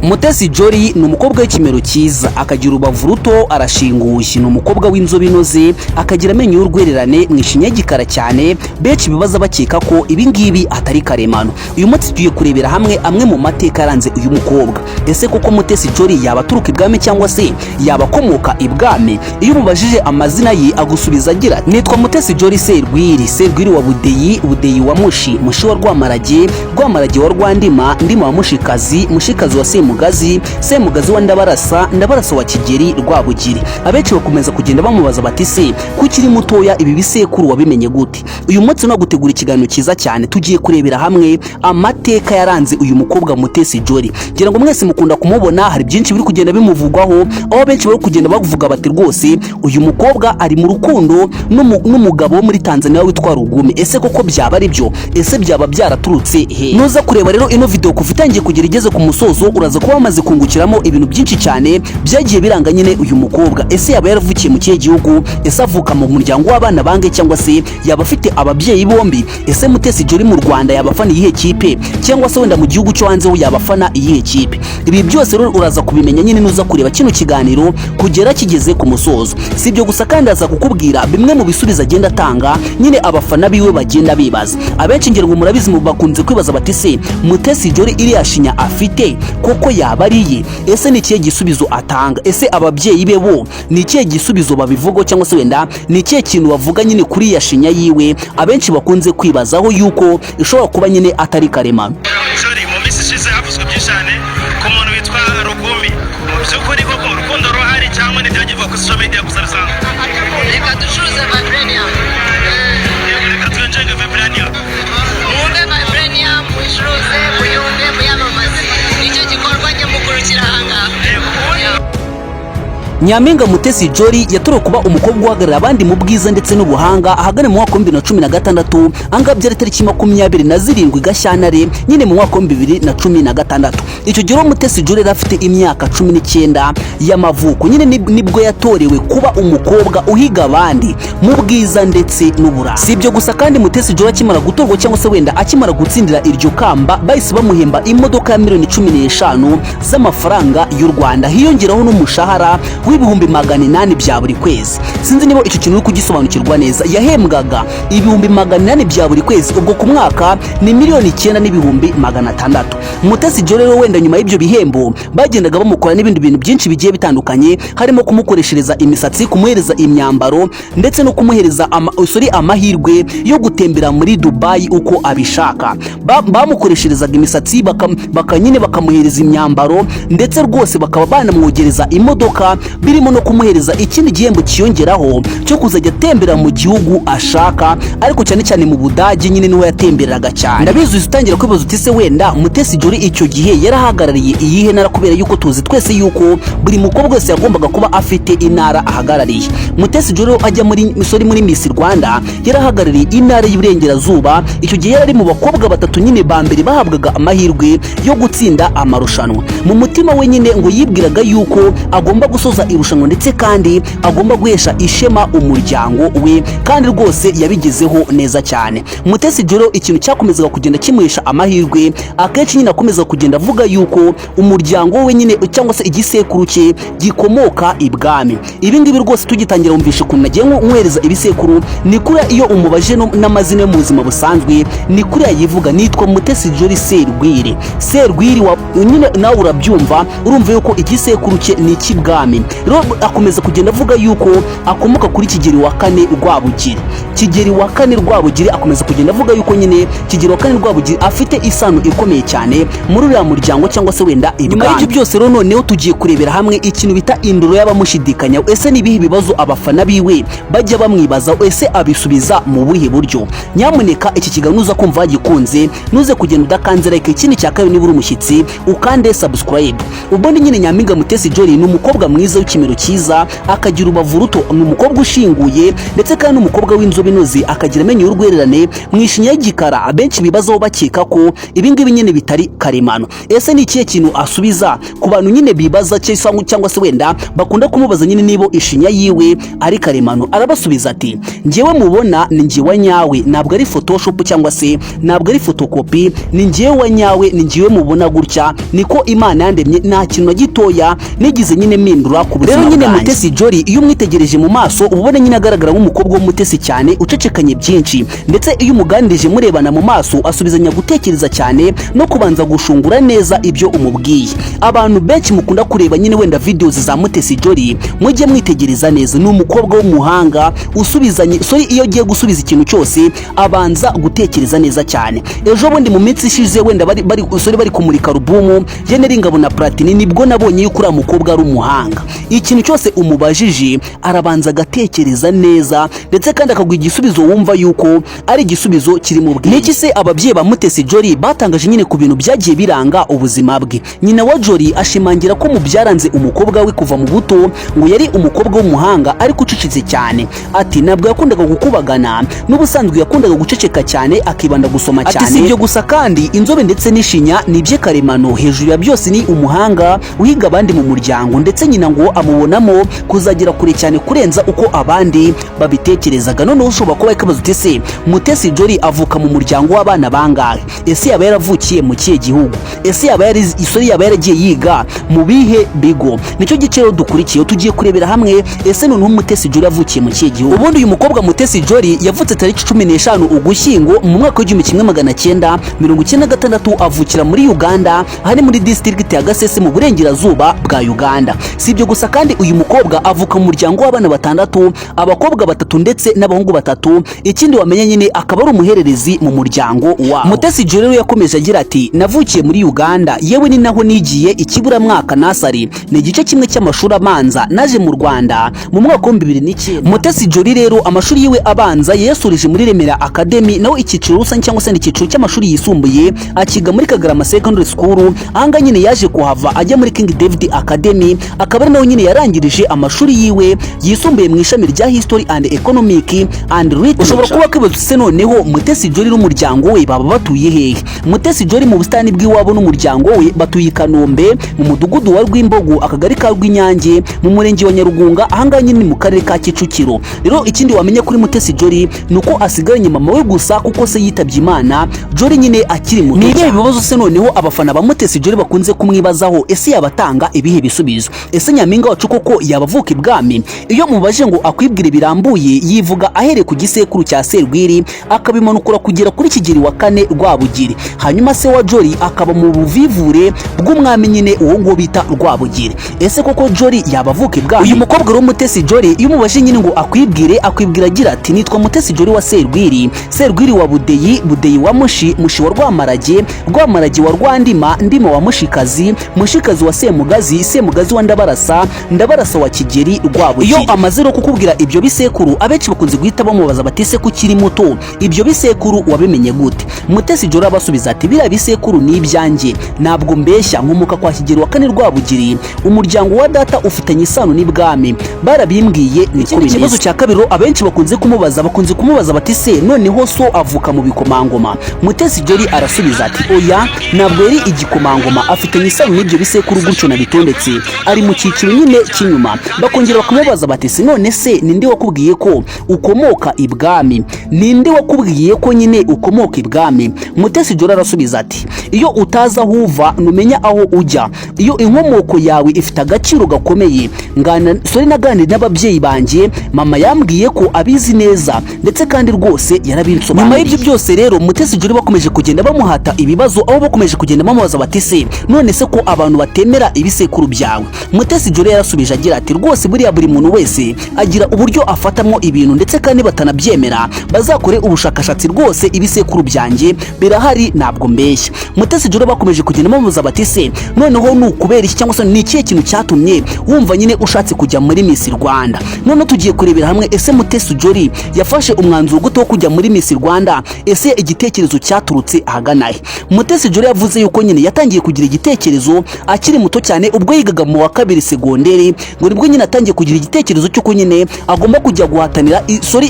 Mutesi Jolly ni umukobwa w'ikimero cyiza, akagira urubavu ruto, arashinguye, ni umukobwa w'inzobe inoze, akagira amenyo y'urwererane, mwishinya gikara cyane, benshi bibaza bakeka ko ibi ngibi atari karemano. Uyu munsi tugiye kurebera hamwe amwe mu mateka yaranze uyu mukobwa. Ese koko Mutesi Jolly yaba aturuka ibwami cyangwa se yaba akomoka ibwami? Iyo umubajije amazina ye agusubiza agira nitwa Mutesi Jolly Serwiri wa Budeyi wa Mushi wa Rwamarage wa Rwandima, Ndima wa Mushikazi wa Semugazi wa Ndabarasa wa Kigeri Rwabugiri. Abenshi bakomeza kugenda bamubaza bati se kukiri mutoya ibi bisekuru wabimenye gute? Uyu munsi no gutegura ikiganiro cyiza cyane, tugiye kurebera hamwe amateka yaranze uyu mukobwa Mutesi Jolly. Ngira ngo mwese mukunda kumubona, hari byinshi biri kugenda bimuvugwaho, aho benshi bari kugenda bavuga bati rwose uyu mukobwa ari mu rukundo n'umugabo wo muri Tanzania witwa Rugumi. Ese koko byaba ari byo? Ese byaba byaraturutse he? Nuza kureba rero ino video kuva itangiye kugera igeze ku musozo, uraza kuba wamaze kungukiramo ibintu byinshi cyane byagiye biranga nyine uyu mukobwa. Ese yaba yaravukiye mu kihe gihugu? Ese avuka mu muryango w'abana bange cyangwa se yaba afite ababyeyi bombi? Ese Mutesi Jolly mu Rwanda yaba afana iyihe kipe, cyangwa se wenda mu gihugu cyo hanze ho yaba afana iyihe kipe? Ibi byose rero uraza kubimenya nyine nuza kureba kino kiganiro kugera kigeze ku musozo. Si ibyo gusa kandi aza kukubwira bimwe mu bisubizo agenda atanga nyine abafana biwe bagenda bibaza. Abenshi ngero ngo murabizi bakunze kwibaza bati se Mutesi Jolly iriya shinya afite koko yaba ariye? Ese ni ikihe gisubizo atanga? Ese ababyeyi be bo ni ikihe gisubizo babivugo, cyangwa se wenda ni ikihe kintu bavuga nyine kuri ya shinya yiwe? Abenshi bakunze kwibazaho yuko ishobora kuba nyine atari karemano. Jolly mu minsi ishize havuzwe byinshi cyane ku muntu witwa Rugumi. Mu by'ukuri koko urukundo ruhari cyangwa ntibyagirwa ku social media gusa bisanzwe? Reka ducuruze vibranium. Reka twinjenge vibranium. Mwumve vibranium, mucuruze, muyumve, muyamamaze. Nicyo gikorwa nyamukuru kirahanga. Nyampinga Mutesi Jolly yatoroye kuba umukobwa uhagarara abandi mu bwiza ndetse n'ubuhanga ahagana mu mwaka wa 2016, anga byari tariki 27 Gashyantare nyine mu mwaka wa 2016. Icyo gihe Mutesi Jolly afite imyaka 19 y'amavuko, nyine nibwo yatorewe kuba umukobwa uhiga abandi mu bwiza ndetse n'uburanga. Si ibyo gusa kandi Mutesi Jolly akimara gutorwa cyangwa se wenda akimara gutsindira iryo kamba, bahise bamuhemba imodoka ya miliyoni 15 z'amafaranga y'u Rwanda, hiyongeraho n'umushahara w'ibihumbi 800 bya buri kwezi. Sinzi niba icyo kintu uri kugisobanukirwa neza. Yahembwaga ibihumbi 800 bya buri kwezi, ubwo ku mwaka ni miliyoni 9 n'ibihumbi 600. Mutesi Jolly rero wenda nyuma y'ibyo bihembo bagendaga bamukora n'ibindi bintu byinshi bigiye bitandukanye, harimo kumukoreshereza imisatsi, kumuhereza imyambaro ndetse no kumuhereza amahirwe yo gutembera muri Dubai uko abishaka. Bamukoresherezaga imisatsi, bakanyine bakamuhereza imyambaro ndetse rwose bakaba banamwogereza imodoka, birimo no kumuhereza ikindi gihembo kiyongeraho cyo kuzajya atembera mu gihugu ashaka, ariko cyane cyane mu Budage nyine niho yatemberaga cyane. Ndabizi utangira kwibaza uti se wenda Mutesi Jolly icyo gihe yarahagarariye iyihe ntara, kubera yuko tuzi twese yuko buri mukobwa wese yagombaga kuba afite intara ahagarariye. Mutesi Jolly ajya muri Miss Rwanda yarahagarariye intara y'Iburengerazuba. Icyo gihe yari mu bakobwa batatu nyine ba mbere bahabwaga amahirwe yo gutsinda amarushanwa. Mu mutima we nyine ngo yibwiraga yuko agomba gusoza irushanwa ndetse kandi agomba guhesha ishema umuryango we, kandi rwose yabigezeho neza cyane. Mutesi Jolly ikintu cyakomezaga kugenda kimuhesha amahirwe, akenshi nyine akomeza kugenda avuga yuko umuryango we nyine cyangwa se igisekuru cye gikomoka ibwami. Ibi ngibi rwose tugitangira umvishe ukuntu nagiye nkwereza ibisekuru, ni kuri iyo umubaje n'amazina yo mu buzima busanzwe, ni kuri yivuga nitwa Mutesi Jolly Serwiri nyine nawe urabyumva, urumva yuko igisekuru cye ni ikibwami. Rero akomeza kugenda avuga yuko akomoka kuri Kigeri wa 4 Rwabugiri. Akomeza kugenda avuga yuko nyine Kigeri wa 4 Rwabugiri afite isano ikomeye cyane muri uriya muryango cyangwa se wenda ibwami. Nyuma y'ibyo byose rero noneho tugiye kurebera hamwe ikintu bita indoro y'abamushidikanya. Ese nibihe bibazo abafana biwe bajya bamwibaza, ese abisubiza mu buhe buryo? Nyamuneka iki kiganiro uza kumva gikunze, nuze kugenda udakanze like, ikindi cya kabiri niba uri umushyitsi ukande subscribe. Ubundi nyine Nyampinga Mutesi Jolly ni umukobwa mwiza ikimero cyiza, akagira urubavu ruto, ni umukobwa ushinguye ndetse kandi umukobwa w'inzobe inoze, akagira amenyo y'urwererane, mu ishinya y'igikara. Abenshi bibazaho bakeka ko ibi ngibi nyine bitari karemano. Ese ni ikihe kintu asubiza ku bantu nyine bibaza cyangwa se wenda bakunda kumubaza nyine niba ishinya yiwe ari karemano? Arabasubiza ati njyewe mubona ni njye wa nyawe, ntabwo ari photoshop cyangwa se ntabwo ari photocopy, ni njyewe wa nyawe, ni njyewe mubona gutya, niko Imana yandemye, nta kintu na gitoya nigize nyine mpindura ku buzima bwanjye. Rero nyine Mutesi Jolly iyo umwitegereje mu maso ubona nyine agaragara nk'umukobwa w'umutesi cyane, ucecekanye byinshi, ndetse iyo umuganirije murebana mu maso asubizanya gutekereza cyane no kubanza gushungura neza ibyo umubwiye. Abantu benshi mukunda kureba nyine wenda videos za Mutesi Jolly, mujye mwitegereza neza, ni umukobwa w'umuhanga usubizanye iyo agiye gusubiza ikintu cyose abanza gutekereza neza cyane. Ejo bundi mu minsi ishize wenda bari kumurika alubumu Jeneri Ngabo na Platini, nibwo nabonye yuko uriya mukobwa ari umuhanga. Ikintu cyose umubajije arabanza agatekereza neza, ndetse kandi akaguha igisubizo wumva yuko ari igisubizo kiri mu bwenge. Niki se ababyeyi ba Mutesi Jolly batangaje nyine ku bintu byagiye biranga ubuzima bwe? Nyina wa Jolly ashimangira ko mu byaranze umukobwa we kuva mu buto ngo yari umukobwa w'umuhanga ariko ucecetse cyane. Ati ntabwo yakundaga gukubagana, n'ubusanzwe yakundaga guceceka cyane, akibanda gusoma cyane. Ati si ibyo gusa kandi inzobe ndetse n'ishinya ni ibye karemano, hejuru ya byose ni umuhanga uhiga abandi mu muryango, ndetse nyina ngo amubonamo kuzagera kure cyane kurenza uko abandi babitekerezaga. Noneho ushobora kuba ikibazo uti se Mutesi Jolly avuka mu muryango w'abana bangahe? Ese yaba yaravukiye mu kihe gihugu? Ese yaba yaragiye yiga mu bihe bigo? Nicyo gice rero dukurikiye, tugiye kurebera hamwe ese noneho Mutesi Jolly yavukiye mu kihe gihugu. Ubundi uyu mukobwa Mutesi Jolly yavutse tariki 15 Ugushyingo mu mwaka w'1996, avukira muri Uganda, hari muri district ya Gasese mu burengerazuba bwa Uganda. Si ibyo gusa kandi uyu mukobwa avuka mu muryango w'abana 6, abakobwa 3 ndetse n'abahungu 3. Ikindi wamenye nyine akaba ari umuhererezi mu muryango wabo. Mutesi Jolly rero yakomeje agira ati navukiye muri Uganda, yewe ni naho nigiye ikiburamwaka nasari, ni igice kimwe cy'amashuri abanza, naje mu Rwanda mu mwaka wa 2009. Mutesi Jolly rero amashuri yiwe abanza yayasoreje muri Remera Academy, naho icyiciro rusange cyangwa se icyiciro cy'amashuri yisumbuye akiga muri Kagarama Secondary School. Ahanga nyine yaje kuhava ajya muri King David Academy, akaba ari naho nyine yarangirije amashuri yiwe yisumbuye mu ishami rya History and Economic and Literature. Ushobora kuba kibazo se noneho Mutesi Jolly n'umuryango we baba batuye hehe? Mutesi Jolly mu busitani bw'iwabo n'umuryango we batuye i Kanombe mu mudugudu wa Rwimbogo, akagari ka Rwinyange, mu murenge wa Nyarugunga, ahanga nyine mu karere ka Kicukiro. Rero ikindi wamenye kuri Mutesi Jolly nuko asigaranye mama we gusa, kuko se yitabye Imana Jolly nyine akiri muto. Ni ibihe bibazo se noneho abafana ba Mutesi Jolly bakunze kumwibazaho? Ese yabatanga ibihe bisubizo? Ese Nyampinga wacu koko yabavuka ibwami? Iyo mubaje ngo akwibwire birambuye yivuga ahere ku gisekuru cya Serwiri, akabimanukura kugera kuri Kigeli wa 4 Rwabugiri, hanyuma se wa Jolly akaba mu buvivure bw'umwami nyine uwo ngo bita Rwabugiri. Ese koko Jolly yabavuka ibwami? Uyu mukobwa rero Mutesi Jolly iyo mubaje nyine ngo akwibwira agira ati nitwa Mutesi Jolly wa Serwiri, Serwiri wa Budeyi, Budeyi wa Mushi, Mushi wa Rwamarage, Rwamarage wa Rwandima, Ndima wa Mushikazi, Mushikazi wa Semugazi, Semugazi wa Ndabarasa, Ndabarasa wa Kigeli Rwabugiri. Iyo amaze no kukubwira ibyo bisekuru, abenshi bakunze guhita bamubaza bati se kukiri muto ibyo bisekuru wabimenye gute? Mutesi Jolly abasubiza ati biriya bisekuru ni ibyanjye, ntabwo mbeshya, nkomoka kwa Kigeli wa 4 Rwabugiri, umuryango wa data ufitanye isano n'ibwami, barabimbwiye niko bimeze. Ikibazo cya kabiri abenshi bakunze kumubaza bati se noneho so avuka mu bikomangoma? Mutesi Jolly arasubiza ati oya, ntabwo yari igikomangoma, afitanye isano n'ibyo bisekuru gutyo nabitondetse, ari mu cyiciro nyine cy'inyuma. Bakongera bakumubaza bati se none se ninde wakubwiye ko ukomoka ibwami? Ninde wakubwiye ko nyine ukomoka ibwami? Mutesi Jolly arasubiza ati iyo utaza aho uva numenya aho ujya, iyo inkomoko yawe ifite agaciro gakomeye. Naganiriye n'ababyeyi banjye, mama yambwiye ko abizi neza ndetse kandi rwose yarabinsobanuriye. Nyuma y'ibyo byose rero Mutesi Jolly bakomeje kugenda bamuhata ibibazo, aho bakomeje kugenda bamubaza bati se none se ko abantu batemera ibisekuru byawe? Mutesi Jolly yarasubije agira ati rwose buriya buri muntu wese agira uburyo afatamo ibintu, ndetse kandi batanabyemera bazakore ubushakashatsi, rwose ibisekuru byanjye birahari ntabwo mbeshya. Mutesi Jolly bakomeje kugenda bamubaza bati se noneho nukubera iki, cyangwa se ni ikihe kintu cyatumye wumva nyine ushatse kujya muri Miss Rwanda? None tugiye kurebera hamwe ese Mutesi Jolly yafashe umwanzuro gute wo kujya muri Miss Rwanda? Ese igitekerezo cyaturutse ahagana he? Mutesi Jolly yavuze yuko nyine yatangiye kugira igitekerezo akiri muto cyane, ubwo yigaga mu wa 2 segonderi segonderi ngo nibwo nyine atangiye kugira igitekerezo cy'uko nyine agomba kujya guhatanira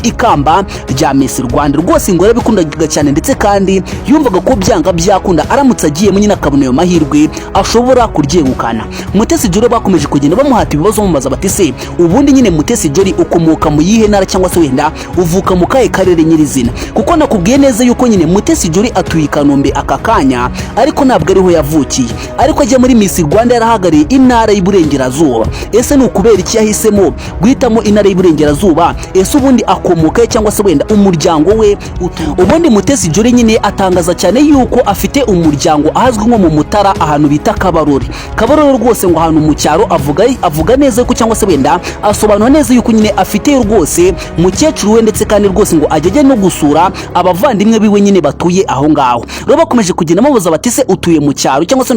ikamba rya Miss Rwanda. Rwose ngo yarabikundaga cyane ndetse kandi yumvaga ko byanga byakunda aramutse agiyemo nyine akabona ayo mahirwe ashobora kuryegukana. Mutesi Jolly bakomeje kugenda bamuhata ibibazo mumaza bati se ubundi nyine Mutesi Jolly ukomoka mu yihe ntara cyangwa se wenda uvuka mu kahe karere nyirizina, kuko nakubwiye neza yuko nyine Mutesi Jolly atuye Kanombe aka kanya ariko ntabwo ariho yavukiye, ariko ajya muri Miss Rwanda yarahagariye intara y'Iburengerazuba. Ese ni ukubera iki yahisemo guhitamo intara y'Iburengerazuba? Ese ubundi akomoka cyangwa se wenda umuryango we? Ubundi Mutesi Jolly nyine atangaza cyane yuko afite umuryango ahazwi nko mu Mutara ahantu bita Kabarore. Kabarore rwose ngo ahantu mu cyaro avuga neza ko cyangwa se wenda asobanura neza yuko nyine afite rwose mukecuru we ndetse kandi rwose ngo ajye no gusura abavandimwe biwe nyine batuye aho ngaho. Rero bakomeje kugenda babuza bati se utuye mu cyaro cyangwa se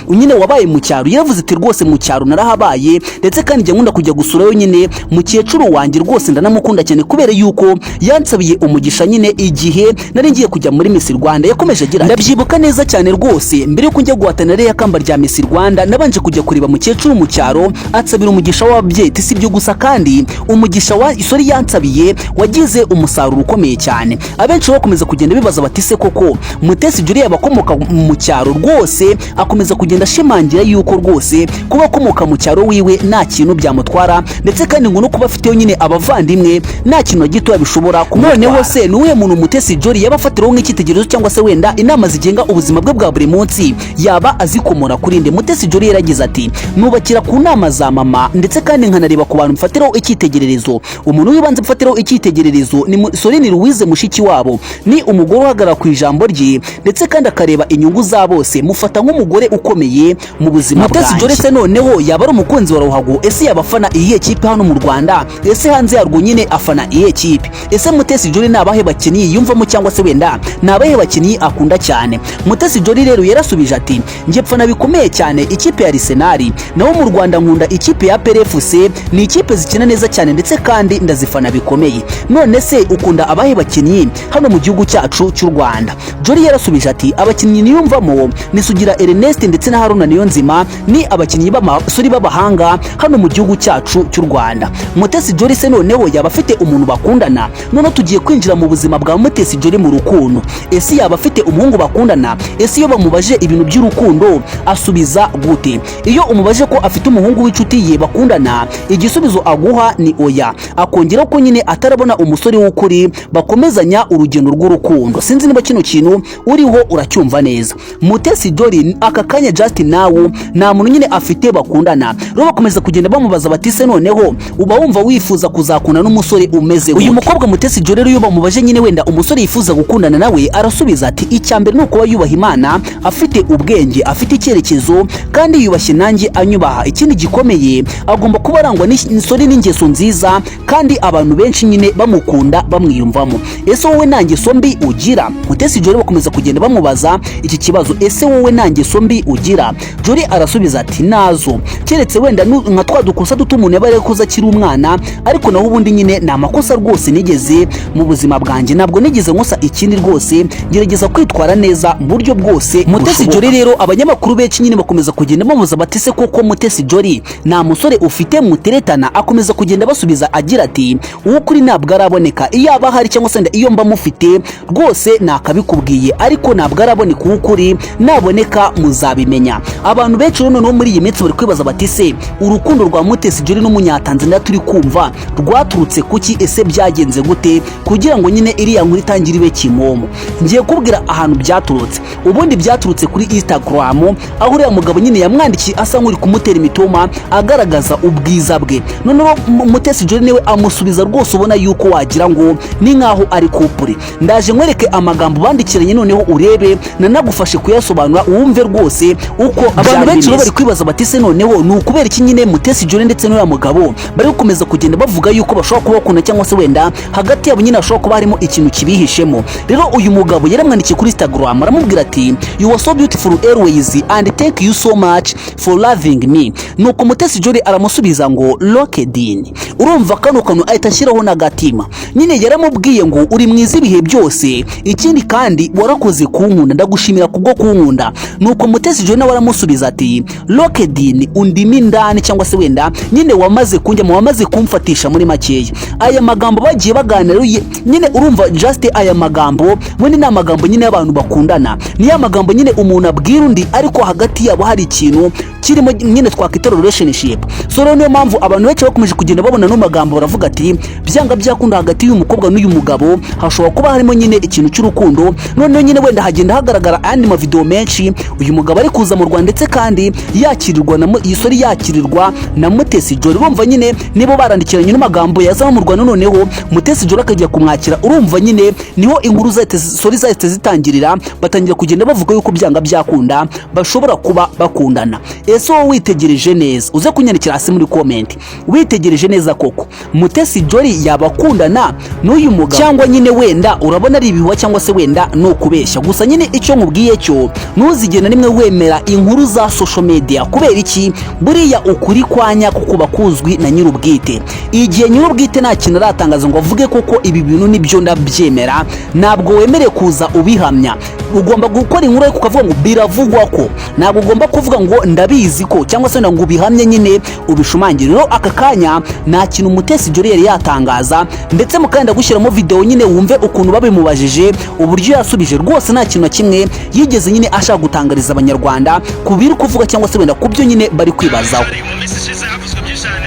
nyine wabaye mu cyaro? Yaravuze ati rwose mu cyaro narahabaye ndetse kandi njya nkunda kujya gusurayo nyine mukecuru wanjye rwose ndanamukunda cyane kubera yuko yansabiye umugisha nyine igihe nari ngiye kujya muri Miss Rwanda. Yakomeje agira ati ndabyibuka neza cyane rwose mbere yuko njya guhatanira ya kamba rya Miss Rwanda nabanje kujya kureba mukecuru mu cyaro ansabira umugisha w'ababyeyi. Si byo gusa kandi umugisha wa isori yansabiye wagize umusaruro ukomeye cyane. Abenshi bakomeza kugenda bibaza bati se koko Mutesi Jolly abakomoka mu cyaro? Rwose akomeza kugenda ashimangira yuko rwose kuba akomoka mu cyaro wiwe nta kintu byamutwara ndetse kandi ngo no kuba afiteho nyine abavandimwe nta kintu gito bishobora kumutwara. Noneho se nuwe muntu Mutesi Jolly yabafatiraho nk'icyitegererezo cyangwa se wenda inama zigenga ubuzima bwe bwa buri munsi yaba azikomora kuri nde? Mutesi Jolly yaragize ati nubakira ku nama za mama ndetse kandi nkanareba ku bantu mfatiraho icyitegererezo. Umuntu wibanze mfatiraho icyitegererezo ni Soline Louise mushiki wabo, ni umugore uhagarara ku ijambo rye ndetse kandi akareba inyungu za bose. Mufata nk'umugore ukomeye mu buzima bwanjye. Mutesi Jolly se noneho yaba ari umukunzi wa ruhago? Ese yabafana iyihe kipe hano mu Rwanda? Ese hanze yarwo nyine afana iyihe kipe? Ese Mutesi Jolly nabahe bakinnyi yumvamo cyangwa se wenda nabahe bakinnyi akunda cyane? Mutesi Jolly rero yarasubije ati njye pfana bikomeye cyane ikipe ya Arsenal, naho mu Rwanda nkunda ikipe ya PRFC, ni ikipe zikina neza cyane ndetse kandi ndazifana bikomeye. None se ukunda abahe bakinnyi hano mu gihugu cyacu cy'u Rwanda? Jolly yarasubije ati abakinnyi niyumvamo ni Sugira Ernest ndetse na Haruna Niyonzima, ni abakinnyi b'amasuri b'abahanga hano mu gihugu cyacu cy'u Rwanda. Mutesi Jolly se noneho yaba afite umuntu bakundana? None tugiye kwinjira mu buzima bwa Mutesi Jolly mu rukundo. Ese yaba afite umuhungu bakundana? Ese iyo bamubaje ibintu by'urukundo asubiza gute? Iyo umubaje ko afite umuhungu w'inshuti ye bakundana, igisubizo aguha ni oya, akongeraho ko nyine atarabona umusore w'ukuri bakomezanya urugendo rw'urukundo. Sinzi niba kino kintu uriho uracyumva neza. Mutesi Jolly aka kanya just now nta muntu nyine afite bakundana. Rero bakomeza kugenda bamubaza bati se noneho uba wumva wifuza kuzakundana n'umusore umeze gute? Uyu mukobwa Mutesi Jolly rero iyo bamubaje nyine wenda umusore yifuza gukundana nawe arasubiza ati icyambere nuko yubaha Imana, afite ubwenge, afite icyerekezo kandi yubashye nanjye anyubaha. Ikindi gikomeye agomba kuba arangwa n'isori n'ingeso nziza kandi abantu benshi nyine bamukunda bamwiyumvamo. Ese wowe nta ngeso mbi ugira? Mutesi Jolly bakomeza kugenda bamubaza iki kibazo, ese wowe nta ngeso mbi ugira? Jolly arasubiza ati nazo, keretse wenda nka twadukosa duto umuntu yaba yakoze akiri umwana, ariko naho ubundi nyine ni amakosa rwose nigeze mu buzima bwanjye, ntabwo nigeze nkosa ikindi rwose gerageza kwitwara neza mu buryo bwose. Mutesi Jolly rero abanyamakuru benshi nyine bakomeza kugenda bamubaza bati se koko Mutesi Jolly nta musore ufite muteretana? Akomeza kugenda basubiza agira ati uwo kuri ntabwo araboneka, iyo aba hari cyangwa se iyo mba mufite rwose nakabikubwiye, ariko ntabwo araboneka uwo kuri, naboneka muzabimenya. Abantu benshi noneho muri iyi minsi bari kwibaza bati se urukundo rwa Mutesi Jolly n'umunyatanzania turi kumva rwaturutse kuki? Ese byagenze gute kugira ngo nyine iriya nkuru itangire ibe kimomo? Ngiye kubwira ahantu byaturutse. Ubundi byaturutse kuri Instagram, aho uriya mugabo nyine yamwandikiye asa nk'uri kumutera imitoma agaragaza ubwiza bwe. Noneho Mutesi Jolly niwe amusubiza rwose ubona yuko wagira ngo ni nkaho ari couple. Ndaje nkwereke amagambo bandikiranye noneho urebe nanagufashe kuyasobanura wumve rwose uko abantu benshi bari kwibaza bati se noneho ni ukubera iki nyine Mutesi Jolly ndetse n'uriya mugabo bari gukomeza kugenda bavuga yuko bashobora kuba bakunda cyangwa se wenda hagati yabo nyine hashobora kuba harimo ikintu kibihishemo. Rero uyu mugabo yaramwandikiye kuri Instagram aramubwira ati you are so beautiful always and thank you so much for loving me. Nuko Mutesi Jolly aramusubiza ngo locked in. urumva kano kantu ahita ashyiraho n'agatima. Nyine yaramubwiye ngo uri mwiza ibihe byose, ikindi kandi warakoze kunkunda, ndagushimira kubwo kunkunda. Nuko Mutesi Jolly nawe aramusubiza ati Lokedin undimi ndani, cyangwa se wenda nyine wamaze kunjya wamaze kumfatisha muri makeya. Aya magambo bagiye baganira nyine urumva just aya magambo muri na magambo nyine y'abantu bakundana, ni ya magambo nyine umuntu abwira undi ariko hagati yabo hari ikintu kirimo nyine twakita relationship. So rero niyo mpamvu abantu benshi bakomeje kugenda babona no magambo baravuga ati byanga byakunda hagati y'umukobwa n'uyu mugabo hashobora kuba harimo nyine ikintu cy'urukundo. Noneho nyine wenda hagenda hagaragara andi mavideo menshi uyu mugabo ari kuza mu Rwanda ndetse kandi yakirirwa na yakirirwa na Mutesi Jolly. Urumva nyine nibo barandikiranye n'amagambo yazama mu Rwanda, noneho Mutesi Jolly akajya kumwakira. Urumva nyine niho inkuru zahise zitangirira, batangira kugenda bavuga yuko byanga byakunda bashobora kuba bakundana. Ese wowe witegereje neza uze kunyandikira hasi muri comment, witegereje neza koko Mutesi Jolly yabakundana n'uyu mugabo cyangwa nyine wenda urabona ari ibihuha cyangwa se wenda no kubeshya? Gusa nyine icyo nkubwiye cyo ntuzigena nimwe wemera inkuru za social media. Kubera iki? Buriya ukuri kwanya kuko bakuzwi na nyirubwite. Igihe nyirubwite nta kintu aratangaza ngo avuge koko ibi bintu nibyo ndabyemera, ntabwo wemere kuza ubihamya. Ugomba gukora inkuru ariko ukavuga ngo biravugwa ko, ntabwo ugomba kuvuga ngo ndabizi ko cyangwa se ngo ubihamye nyine ubishumangire. Rero aka kanya nta kintu Mutesi Jolly yari yatangaza, ndetse mukanda gushyiramo video nyine wumve ukuntu babimubajije uburyo yasubije. Rwose nta kintu na kimwe yigeze nyine ashaka gutangariza abanyarwanda kubiri kuvuga cyangwa se wenda kubyo nyine bari kwibazaho. Mu minsi ishize havuzwe byinshi cyane